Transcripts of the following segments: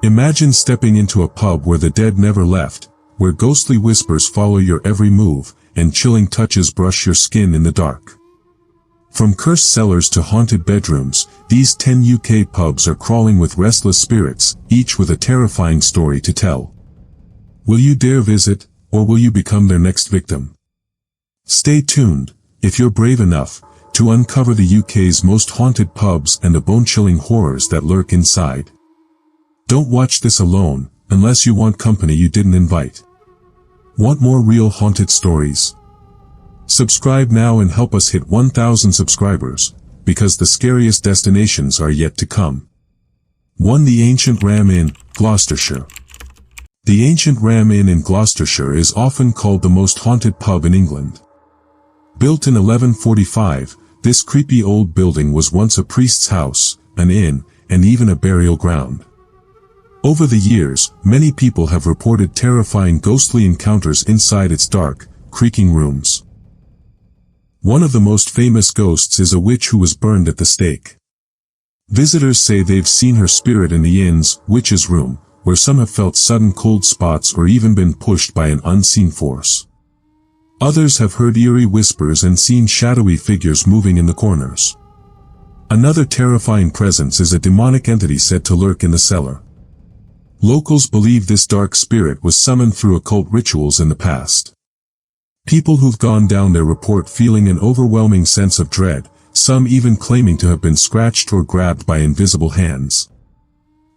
Imagine stepping into a pub where the dead never left, where ghostly whispers follow your every move, and chilling touches brush your skin in the dark. From cursed cellars to haunted bedrooms, these 10 UK pubs are crawling with restless spirits, each with a terrifying story to tell. Will you dare visit, or will you become their next victim? Stay tuned, if you're brave enough, to uncover the UK's most haunted pubs and the bone-chilling horrors that lurk inside. Don't watch this alone, unless you want company you didn't invite. Want more real haunted stories? Subscribe now and help us hit 1,000 subscribers, because the scariest destinations are yet to come. 1. The Ancient Ram Inn, Gloucestershire. The Ancient Ram Inn in Gloucestershire is often called the most haunted pub in England. Built in 1145, this creepy old building was once a priest's house, an inn, and even a burial ground. Over the years, many people have reported terrifying ghostly encounters inside its dark, creaking rooms. One of the most famous ghosts is a witch who was burned at the stake. Visitors say they've seen her spirit in the inn's witch's room, where some have felt sudden cold spots or even been pushed by an unseen force. Others have heard eerie whispers and seen shadowy figures moving in the corners. Another terrifying presence is a demonic entity said to lurk in the cellar. Locals believe this dark spirit was summoned through occult rituals in the past. People who've gone down there report feeling an overwhelming sense of dread, some even claiming to have been scratched or grabbed by invisible hands.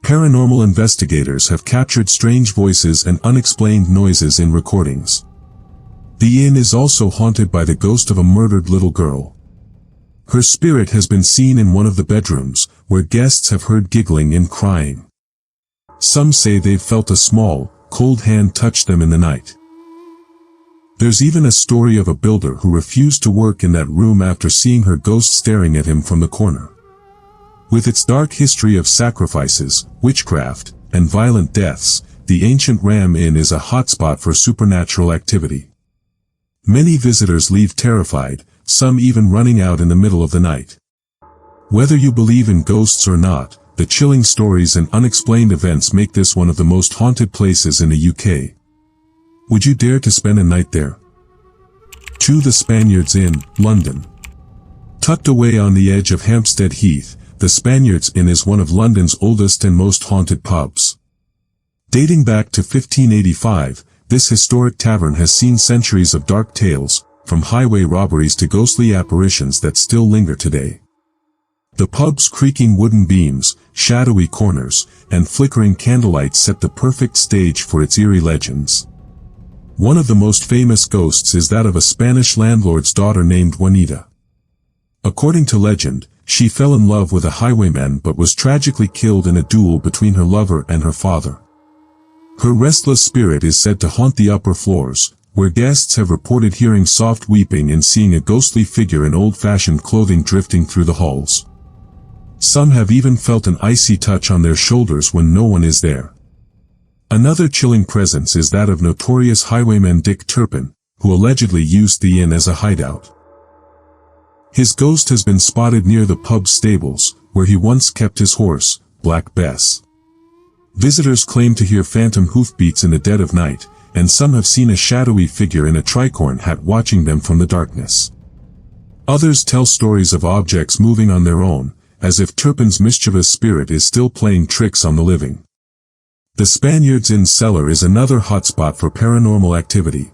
Paranormal investigators have captured strange voices and unexplained noises in recordings. The inn is also haunted by the ghost of a murdered little girl. Her spirit has been seen in one of the bedrooms, where guests have heard giggling and crying. Some say they've felt a small, cold hand touch them in the night. There's even a story of a builder who refused to work in that room after seeing her ghost staring at him from the corner. With its dark history of sacrifices, witchcraft, and violent deaths, the Ancient Ram Inn is a hotspot for supernatural activity. Many visitors leave terrified, some even running out in the middle of the night. Whether you believe in ghosts or not, the chilling stories and unexplained events make this one of the most haunted places in the UK. Would you dare to spend a night there? 2. The Spaniards Inn, London. Tucked away on the edge of Hampstead Heath, the Spaniards Inn is one of London's oldest and most haunted pubs. Dating back to 1585, this historic tavern has seen centuries of dark tales, from highway robberies to ghostly apparitions that still linger today. The pub's creaking wooden beams, shadowy corners, and flickering candlelight set the perfect stage for its eerie legends. One of the most famous ghosts is that of a Spanish landlord's daughter named Juanita. According to legend, she fell in love with a highwayman but was tragically killed in a duel between her lover and her father. Her restless spirit is said to haunt the upper floors, where guests have reported hearing soft weeping and seeing a ghostly figure in old-fashioned clothing drifting through the halls. Some have even felt an icy touch on their shoulders when no one is there. Another chilling presence is that of notorious highwayman Dick Turpin, who allegedly used the inn as a hideout. His ghost has been spotted near the pub's stables, where he once kept his horse, Black Bess. Visitors claim to hear phantom hoofbeats in the dead of night, and some have seen a shadowy figure in a tricorn hat watching them from the darkness. Others tell stories of objects moving on their own, as if Turpin's mischievous spirit is still playing tricks on the living. The Spaniards Inn cellar is another hotspot for paranormal activity.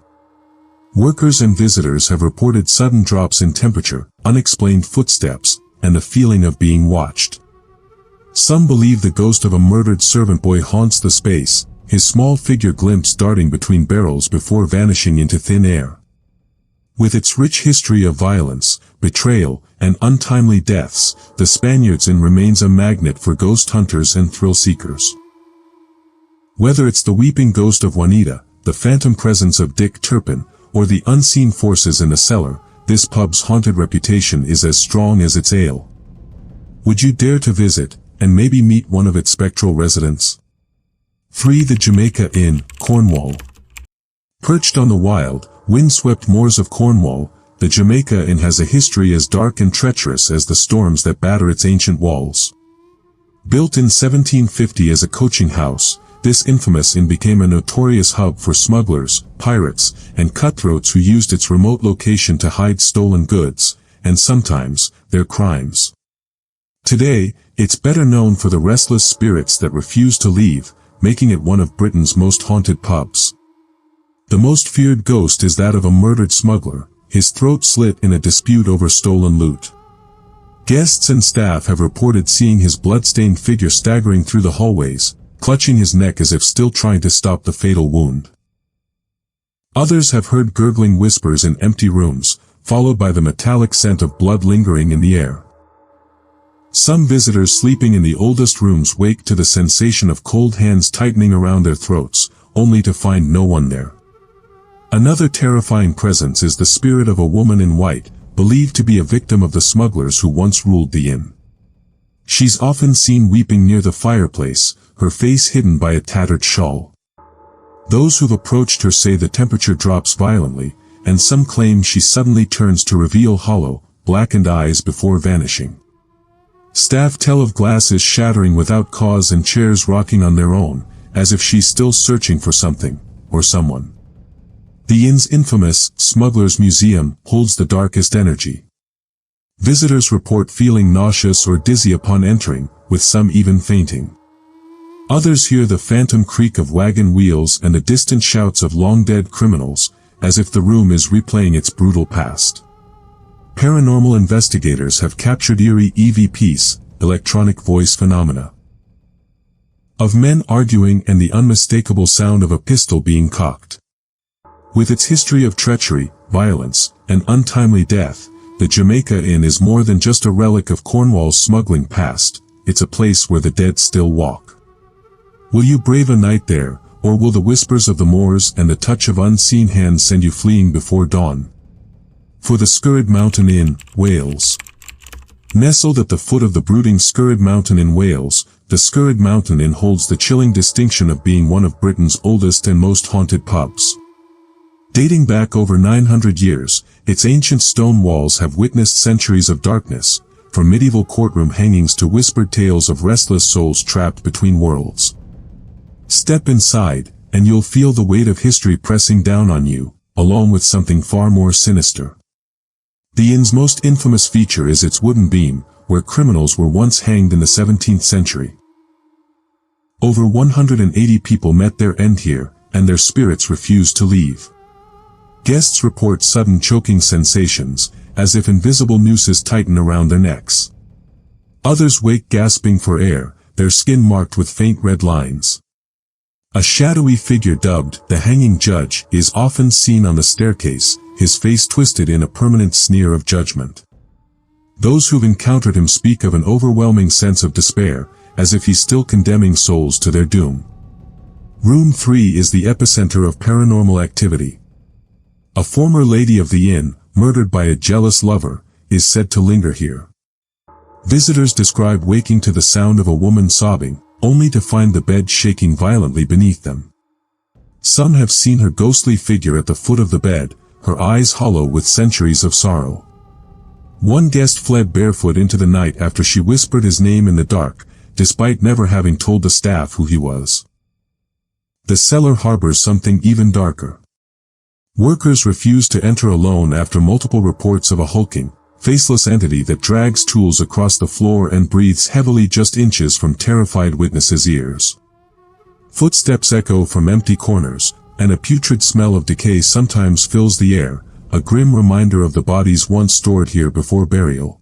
Workers and visitors have reported sudden drops in temperature, unexplained footsteps, and the feeling of being watched. Some believe the ghost of a murdered servant boy haunts the space, his small figure glimpsed darting between barrels before vanishing into thin air. With its rich history of violence, betrayal, and untimely deaths, the Spaniards Inn remains a magnet for ghost hunters and thrill seekers. Whether it's the weeping ghost of Juanita, the phantom presence of Dick Turpin, or the unseen forces in the cellar, this pub's haunted reputation is as strong as its ale. Would you dare to visit, and maybe meet one of its spectral residents? 3. The Jamaica Inn, Cornwall. Perched on the wild, wind-swept moors of Cornwall, the Jamaica Inn has a history as dark and treacherous as the storms that batter its ancient walls. Built in 1750 as a coaching house, this infamous inn became a notorious hub for smugglers, pirates, and cutthroats who used its remote location to hide stolen goods, and sometimes, their crimes. Today, it's better known for the restless spirits that refuse to leave, making it one of Britain's most haunted pubs. The most feared ghost is that of a murdered smuggler, his throat slit in a dispute over stolen loot. Guests and staff have reported seeing his blood-stained figure staggering through the hallways, clutching his neck as if still trying to stop the fatal wound. Others have heard gurgling whispers in empty rooms, followed by the metallic scent of blood lingering in the air. Some visitors sleeping in the oldest rooms wake to the sensation of cold hands tightening around their throats, only to find no one there. Another terrifying presence is the spirit of a woman in white, believed to be a victim of the smugglers who once ruled the inn. She's often seen weeping near the fireplace, her face hidden by a tattered shawl. Those who've approached her say the temperature drops violently, and some claim she suddenly turns to reveal hollow, blackened eyes before vanishing. Staff tell of glasses shattering without cause and chairs rocking on their own, as if she's still searching for something, or someone. The inn's infamous Smuggler's Museum holds the darkest energy. Visitors report feeling nauseous or dizzy upon entering, with some even fainting. Others hear the phantom creak of wagon wheels and the distant shouts of long-dead criminals, as if the room is replaying its brutal past. Paranormal investigators have captured eerie EVPs, electronic voice phenomena, of men arguing and the unmistakable sound of a pistol being cocked. With its history of treachery, violence, and untimely death, the Jamaica Inn is more than just a relic of Cornwall's smuggling past, it's a place where the dead still walk. Will you brave a night there, or will the whispers of the moors and the touch of unseen hands send you fleeing before dawn? For the Scurid Mountain Inn, Wales. Nestled at the foot of the brooding Scurid Mountain in Wales, the Scurid Mountain Inn holds the chilling distinction of being one of Britain's oldest and most haunted pubs. Dating back over 900 years, its ancient stone walls have witnessed centuries of darkness, from medieval courtroom hangings to whispered tales of restless souls trapped between worlds. Step inside, and you'll feel the weight of history pressing down on you, along with something far more sinister. The inn's most infamous feature is its wooden beam, where criminals were once hanged in the 17th century. Over 180 people met their end here, and their spirits refused to leave. Guests report sudden choking sensations, as if invisible nooses tighten around their necks. Others wake gasping for air, their skin marked with faint red lines. A shadowy figure dubbed the Hanging Judge is often seen on the staircase, his face twisted in a permanent sneer of judgment. Those who've encountered him speak of an overwhelming sense of despair, as if he's still condemning souls to their doom. Room 3 is the epicenter of paranormal activity. A former lady of the inn, murdered by a jealous lover, is said to linger here. Visitors describe waking to the sound of a woman sobbing, only to find the bed shaking violently beneath them. Some have seen her ghostly figure at the foot of the bed, her eyes hollow with centuries of sorrow. One guest fled barefoot into the night after she whispered his name in the dark, despite never having told the staff who he was. The cellar harbors something even darker. Workers refuse to enter alone after multiple reports of a hulking, faceless entity that drags tools across the floor and breathes heavily just inches from terrified witnesses' ears. Footsteps echo from empty corners, and a putrid smell of decay sometimes fills the air, a grim reminder of the bodies once stored here before burial.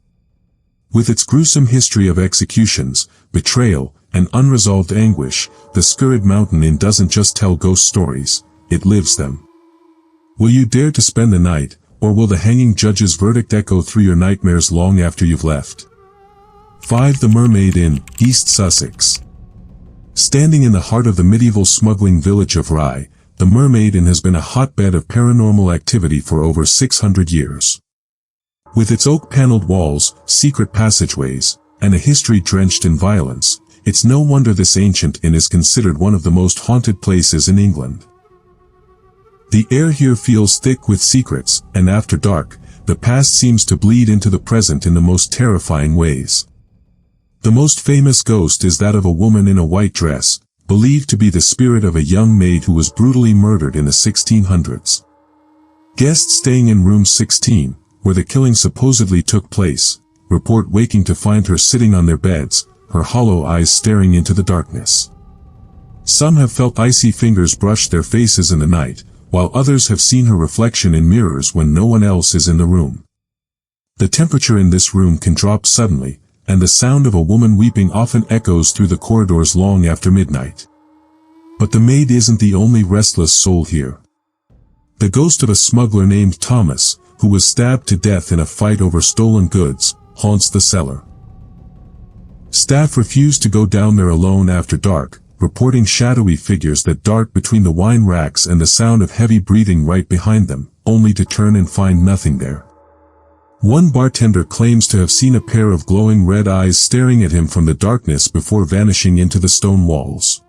With its gruesome history of executions, betrayal, and unresolved anguish, the Scurid Mountain Inn doesn't just tell ghost stories, it lives them. Will you dare to spend the night, or will the hanging judge's verdict echo through your nightmares long after you've left? 5. The Mermaid Inn, East Sussex. Standing in the heart of the medieval smuggling village of Rye, the Mermaid Inn has been a hotbed of paranormal activity for over 600 years. With its oak-paneled walls, secret passageways, and a history drenched in violence, it's no wonder this ancient inn is considered one of the most haunted places in England. The air here feels thick with secrets, and after dark, the past seems to bleed into the present in the most terrifying ways. The most famous ghost is that of a woman in a white dress, believed to be the spirit of a young maid who was brutally murdered in the 1600s. Guests staying in room 16, where the killing supposedly took place, report waking to find her sitting on their beds, her hollow eyes staring into the darkness. Some have felt icy fingers brush their faces in the night, while others have seen her reflection in mirrors when no one else is in the room. The temperature in this room can drop suddenly, and the sound of a woman weeping often echoes through the corridors long after midnight. But the maid isn't the only restless soul here. The ghost of a smuggler named Thomas, who was stabbed to death in a fight over stolen goods, haunts the cellar. Staff refuse to go down there alone after dark, reporting shadowy figures that dart between the wine racks and the sound of heavy breathing right behind them, only to turn and find nothing there. One bartender claims to have seen a pair of glowing red eyes staring at him from the darkness before vanishing into the stone walls.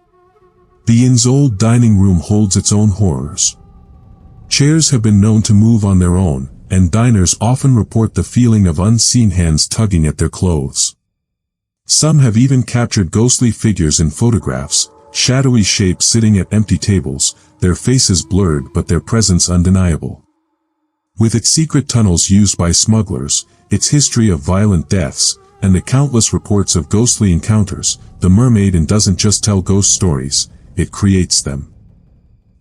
The inn's old dining room holds its own horrors. Chairs have been known to move on their own, and diners often report the feeling of unseen hands tugging at their clothes. Some have even captured ghostly figures in photographs, shadowy shapes sitting at empty tables, their faces blurred but their presence undeniable. With its secret tunnels used by smugglers, its history of violent deaths, and the countless reports of ghostly encounters, the Mermaid Inn doesn't just tell ghost stories, it creates them.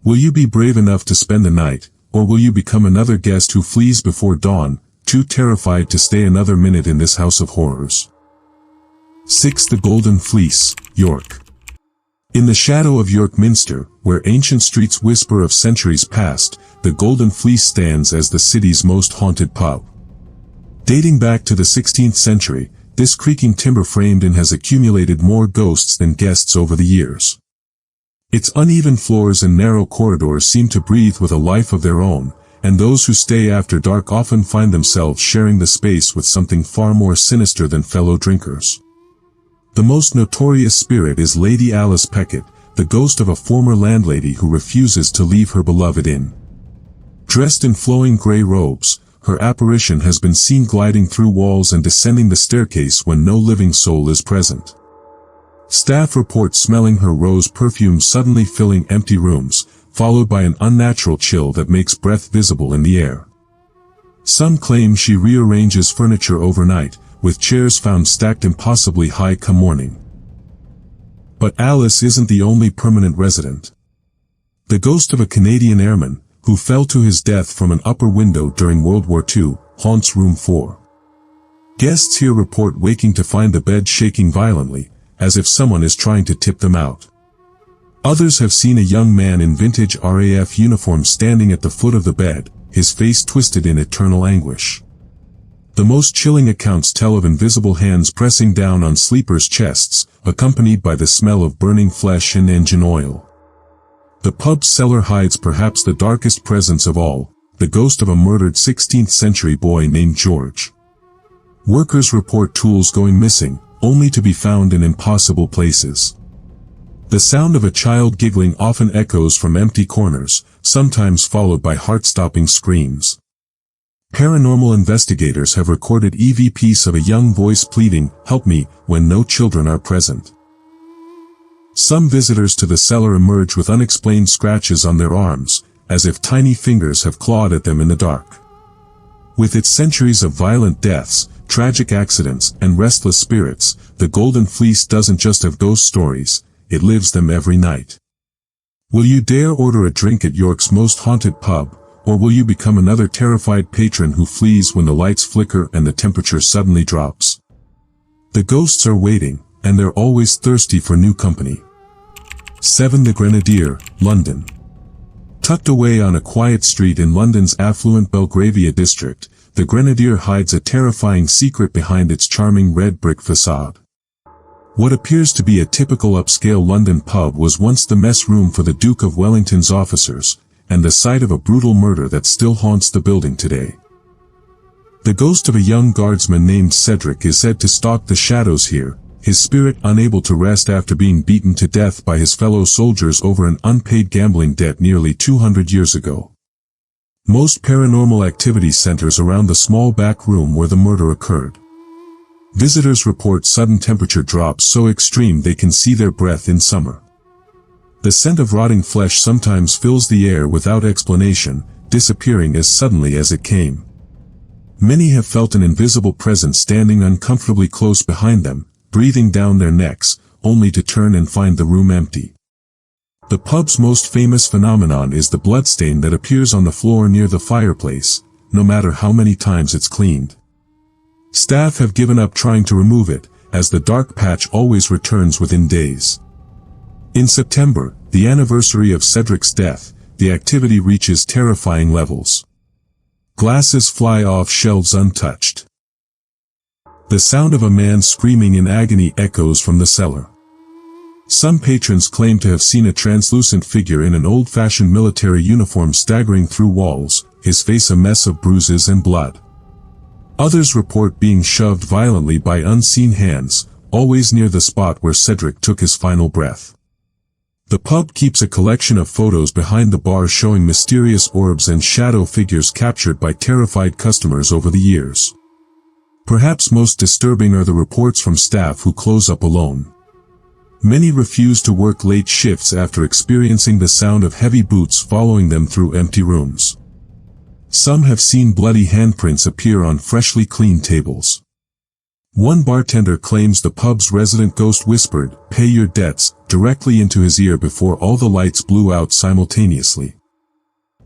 Will you be brave enough to spend the night, or will you become another guest who flees before dawn, too terrified to stay another minute in this house of horrors? 6. The Golden Fleece, York. In the shadow of York Minster, where ancient streets whisper of centuries past, the Golden Fleece stands as the city's most haunted pub. Dating back to the 16th century, this creaking timber-framed inn has accumulated more ghosts than guests over the years. Its uneven floors and narrow corridors seem to breathe with a life of their own, and those who stay after dark often find themselves sharing the space with something far more sinister than fellow drinkers. The most notorious spirit is Lady Alice Peckett, the ghost of a former landlady who refuses to leave her beloved inn. Dressed in flowing grey robes, her apparition has been seen gliding through walls and descending the staircase when no living soul is present. Staff report smelling her rose perfume suddenly filling empty rooms, followed by an unnatural chill that makes breath visible in the air. Some claim she rearranges furniture overnight, with chairs found stacked impossibly high come morning. But Alice isn't the only permanent resident. The ghost of a Canadian airman, who fell to his death from an upper window during World War II, haunts room 4. Guests here report waking to find the bed shaking violently, as if someone is trying to tip them out. Others have seen a young man in vintage RAF uniform standing at the foot of the bed, his face twisted in eternal anguish. The most chilling accounts tell of invisible hands pressing down on sleepers' chests, accompanied by the smell of burning flesh and engine oil. The pub's cellar hides perhaps the darkest presence of all, the ghost of a murdered 16th-century boy named George. Workers report tools going missing, only to be found in impossible places. The sound of a child giggling often echoes from empty corners, sometimes followed by heart-stopping screams. Paranormal investigators have recorded EVPs of a young voice pleading, "Help me," when no children are present. Some visitors to the cellar emerge with unexplained scratches on their arms, as if tiny fingers have clawed at them in the dark. With its centuries of violent deaths, tragic accidents, and restless spirits, the Golden Fleece doesn't just have ghost stories, it lives them every night. Will you dare order a drink at York's most haunted pub, or will you become another terrified patron who flees when the lights flicker and the temperature suddenly drops? The ghosts are waiting, and they're always thirsty for new company. 7. The Grenadier, London. Tucked away on a quiet street in London's affluent Belgravia district, the Grenadier hides a terrifying secret behind its charming red brick facade. What appears to be a typical upscale London pub was once the mess room for the Duke of Wellington's officers, and the site of a brutal murder that still haunts the building today. The ghost of a young guardsman named Cedric is said to stalk the shadows here, his spirit unable to rest after being beaten to death by his fellow soldiers over an unpaid gambling debt nearly 200 years ago. Most paranormal activity centers around the small back room where the murder occurred. Visitors report sudden temperature drops so extreme they can see their breath in summer. The scent of rotting flesh sometimes fills the air without explanation, disappearing as suddenly as it came. Many have felt an invisible presence standing uncomfortably close behind them, breathing down their necks, only to turn and find the room empty. The pub's most famous phenomenon is the bloodstain that appears on the floor near the fireplace, no matter how many times it's cleaned. Staff have given up trying to remove it, as the dark patch always returns within days. In September, the anniversary of Cedric's death, the activity reaches terrifying levels. Glasses fly off shelves untouched. The sound of a man screaming in agony echoes from the cellar. Some patrons claim to have seen a translucent figure in an old-fashioned military uniform staggering through walls, his face a mess of bruises and blood. Others report being shoved violently by unseen hands, always near the spot where Cedric took his final breath. The pub keeps a collection of photos behind the bar showing mysterious orbs and shadow figures captured by terrified customers over the years. Perhaps most disturbing are the reports from staff who close up alone. Many refuse to work late shifts after experiencing the sound of heavy boots following them through empty rooms. Some have seen bloody handprints appear on freshly cleaned tables. One bartender claims the pub's resident ghost whispered, "Pay your debts," directly into his ear before all the lights blew out simultaneously.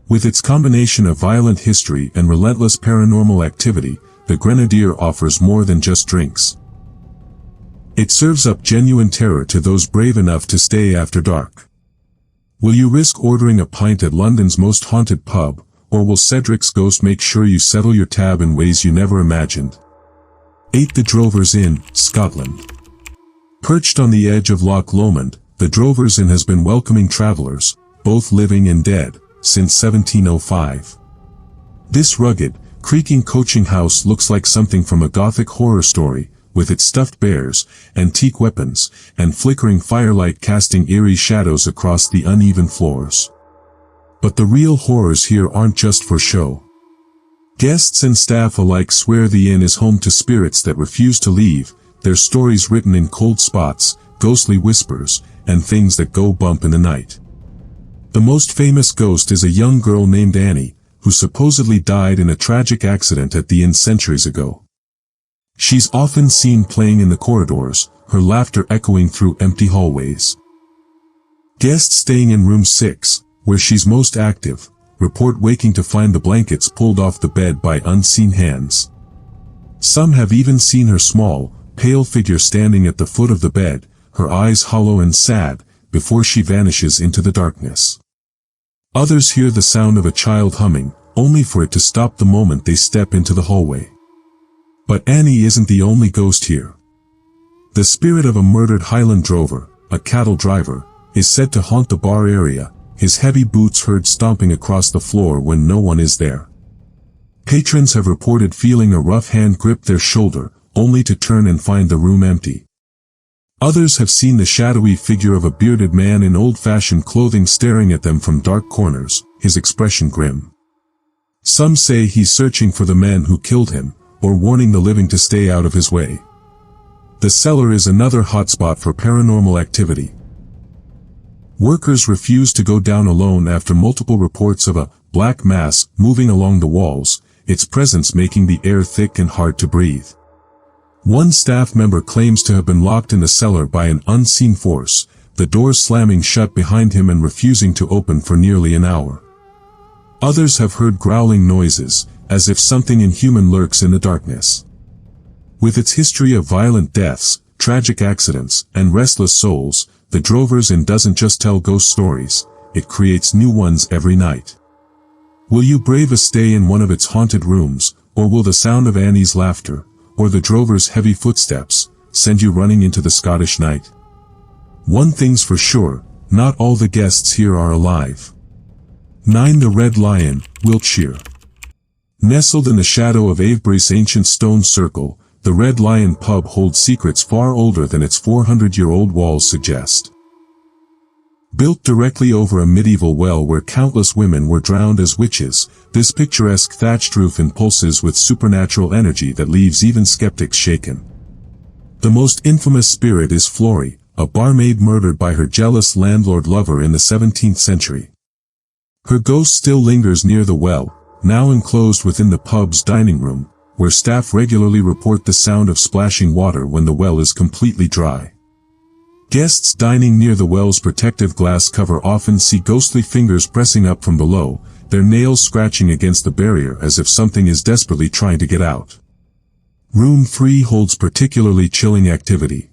With its combination of violent history and relentless paranormal activity, the Grenadier offers more than just drinks. It serves up genuine terror to those brave enough to stay after dark. Will you risk ordering a pint at London's most haunted pub, or will Cedric's ghost make sure you settle your tab in ways you never imagined? 8. The Dvers Inn, Scotland. Perched on the edge of Loch Lomond, the Dvers Inn has been welcoming travelers, both living and dead, since 1705. This rugged, creaking coaching house looks like something from a Gothic horror story, with its stuffed bears, antique weapons, and flickering firelight casting eerie shadows across the uneven floors. But the real horrors here aren't just for show. Guests and staff alike swear the inn is home to spirits that refuse to leave, their stories written in cold spots, ghostly whispers, and things that go bump in the night. The most famous ghost is a young girl named Annie, who supposedly died in a tragic accident at the inn centuries ago. She's often seen playing in the corridors, her laughter echoing through empty hallways. Guests staying in room 6, where she's most active, report waking to find the blankets pulled off the bed by unseen hands. Some have even seen her small, pale figure standing at the foot of the bed, her eyes hollow and sad, before she vanishes into the darkness. Others hear the sound of a child humming, only for it to stop the moment they step into the hallway. But Annie isn't the only ghost here. The spirit of a murdered Highland drover, a cattle driver, is said to haunt the bar area, his heavy boots heard stomping across the floor when no one is there. Patrons have reported feeling a rough hand grip their shoulder, only to turn and find the room empty. Others have seen the shadowy figure of a bearded man in old-fashioned clothing staring at them from dark corners, his expression grim. Some say he's searching for the men who killed him, or warning the living to stay out of his way. The cellar is another hotspot for paranormal activity. Workers refuse to go down alone after multiple reports of a black mass moving along the walls, its presence making the air thick and hard to breathe. One staff member claims to have been locked in the cellar by an unseen force, the doors slamming shut behind him and refusing to open for nearly an hour. Others have heard growling noises, as if something inhuman lurks in the darkness. With its history of violent deaths, tragic accidents, and restless souls, the Dvers Inn doesn't just tell ghost stories, it creates new ones every night. Will you brave a stay in one of its haunted rooms, or will the sound of Annie's laughter, or the drover's heavy footsteps, send you running into the Scottish night? One thing's for sure, not all the guests here are alive. 9. The Red Lion, Wiltshire. Nestled in the shadow of Avebury's ancient stone circle, the Red Lion pub holds secrets far older than its 400-year-old walls suggest. Built directly over a medieval well where countless women were drowned as witches, this picturesque thatched roof impulses with supernatural energy that leaves even skeptics shaken. The most infamous spirit is Flory, a barmaid murdered by her jealous landlord-lover in the 17th century. Her ghost still lingers near the well, now enclosed within the pub's dining room, where staff regularly report the sound of splashing water when the well is completely dry. Guests dining near the well's protective glass cover often see ghostly fingers pressing up from below, their nails scratching against the barrier as if something is desperately trying to get out. Room 3 holds particularly chilling activity.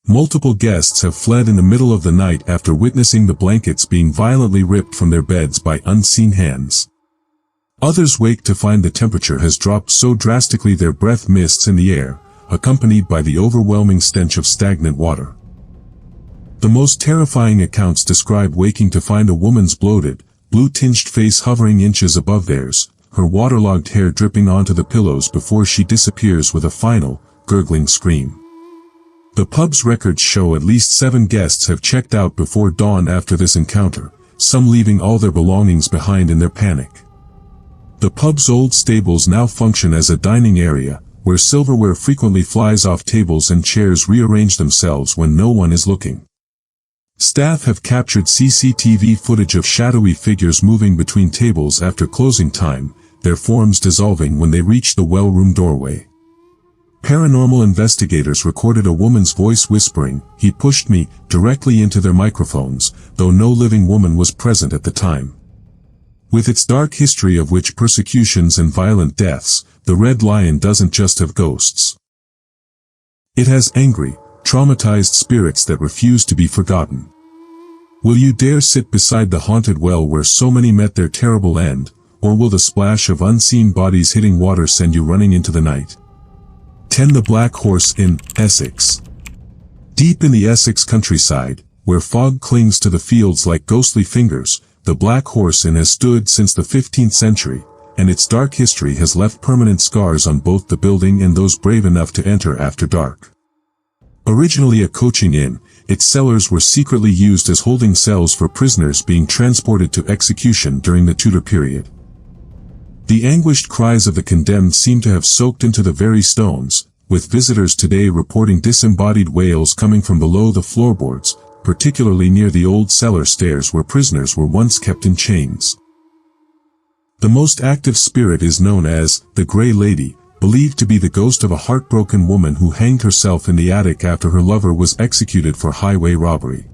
Multiple guests have fled in the middle of the night after witnessing the blankets being violently ripped from their beds by unseen hands. Others wake to find the temperature has dropped so drastically their breath mists in the air, accompanied by the overwhelming stench of stagnant water. The most terrifying accounts describe waking to find a woman's bloated, blue-tinged face hovering inches above theirs, her waterlogged hair dripping onto the pillows before she disappears with a final, gurgling scream. The pub's records show at least 7 guests have checked out before dawn after this encounter, some leaving all their belongings behind in their panic. The pub's old stables now function as a dining area, where silverware frequently flies off tables and chairs rearrange themselves when no one is looking. Staff have captured CCTV footage of shadowy figures moving between tables after closing time, their forms dissolving when they reach the well room doorway. Paranormal investigators recorded a woman's voice whispering, "He pushed me," directly into their microphones, though no living woman was present at the time. With its dark history of witch persecutions and violent deaths, the Red Lion doesn't just have ghosts. It has angry, traumatized spirits that refuse to be forgotten. Will you dare sit beside the haunted well where so many met their terrible end, or will the splash of unseen bodies hitting water send you running into the night? 10. The Black Horse Inn, Essex. Deep in the Essex countryside, where fog clings to the fields like ghostly fingers, the Black Horse Inn has stood since the 15th century, and its dark history has left permanent scars on both the building and those brave enough to enter after dark. Originally a coaching inn, its cellars were secretly used as holding cells for prisoners being transported to execution during the Tudor period. The anguished cries of the condemned seem to have soaked into the very stones, with visitors today reporting disembodied wails coming from below the floorboards, particularly near the old cellar stairs where prisoners were once kept in chains. The most active spirit is known as the Grey Lady, believed to be the ghost of a heartbroken woman who hanged herself in the attic after her lover was executed for highway robbery.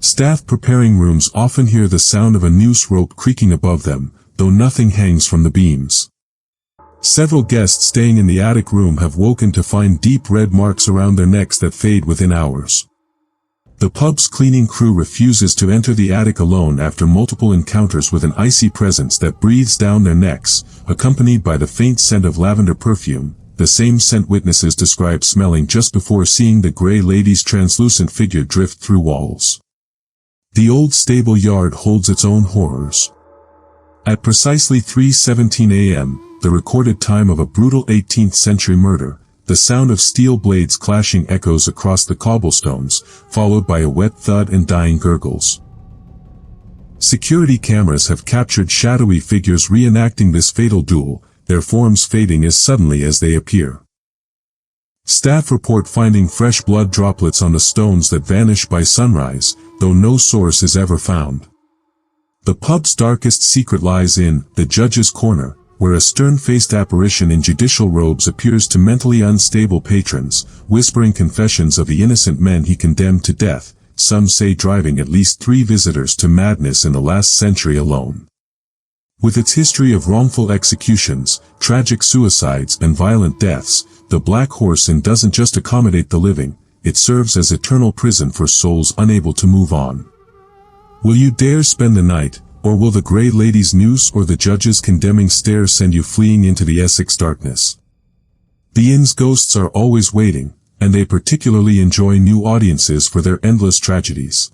Staff preparing rooms often hear the sound of a noose rope creaking above them, though nothing hangs from the beams. Several guests staying in the attic room have woken to find deep red marks around their necks that fade within hours. The pub's cleaning crew refuses to enter the attic alone after multiple encounters with an icy presence that breathes down their necks, accompanied by the faint scent of lavender perfume, the same scent witnesses describe smelling just before seeing the Grey Lady's translucent figure drift through walls. The old stable yard holds its own horrors. At precisely 3:17 a.m., the recorded time of a brutal 18th century murder, the sound of steel blades clashing echoes across the cobblestones, followed by a wet thud and dying gurgles. Security cameras have captured shadowy figures reenacting this fatal duel, their forms fading as suddenly as they appear. Staff report finding fresh blood droplets on the stones that vanish by sunrise, though no source is ever found. The pub's darkest secret lies in the judge's corner, where a stern-faced apparition in judicial robes appears to mentally unstable patrons, whispering confessions of the innocent men he condemned to death, some say driving at least 3 visitors to madness in the last century alone. With its history of wrongful executions, tragic suicides and violent deaths, the Black Horse Inn doesn't just accommodate the living, it serves as eternal prison for souls unable to move on. Will you dare spend the night, or will the Grey Lady's noose or the judge's condemning stare send you fleeing into the Essex darkness? The inn's ghosts are always waiting, and they particularly enjoy new audiences for their endless tragedies.